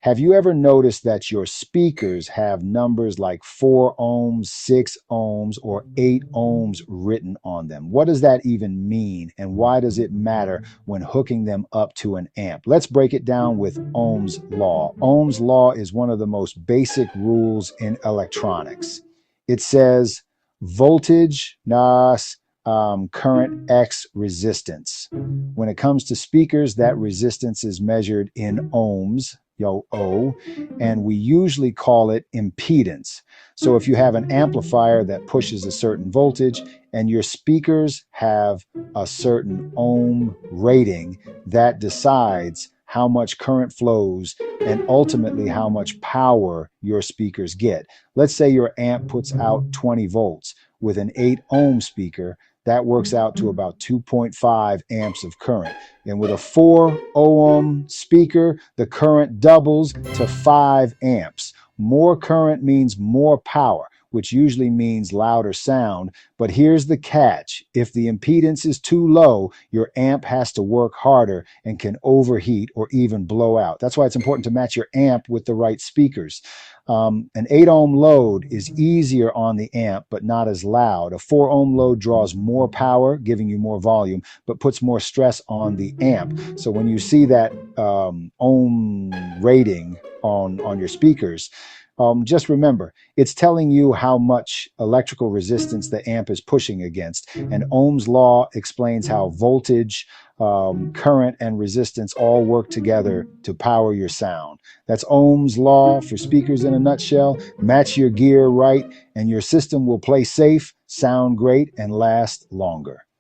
Have you ever noticed that your speakers have numbers like 4 ohms, 6 ohms, or 8 ohms written on them? What does that even mean, and why does it matter when hooking them up to an amp? Let's break it down with Ohm's law. Ohm's law is one of the most basic rules in electronics. It says voltage nas current X resistance. When it comes to speakers, that resistance is measured in ohms, O, and we usually call it impedance. So if you have an amplifier that pushes a certain voltage and your speakers have a certain ohm rating, that decides how much current flows and ultimately how much power your speakers get. Let's say your amp puts out 20 volts. With an 8 ohm speaker, that works out to about 2.5 amps of current. And with a 4 ohm speaker, the current doubles to 5 amps. More current means more power, which usually means louder sound. But here's the catch. If the impedance is too low, your amp has to work harder and can overheat or even blow out. That's why it's important to match your amp with the right speakers. An 8 ohm load is easier on the amp, but not as loud. A 4 ohm load draws more power, giving you more volume, but puts more stress on the amp. So when you see that ohm rating on your speakers, just remember, it's telling you how much electrical resistance the amp is pushing against. And Ohm's law explains how voltage, current, and resistance all work together to power your sound. That's Ohm's law for speakers in a nutshell. Match your gear right, and your system will play safe, sound great, and last longer.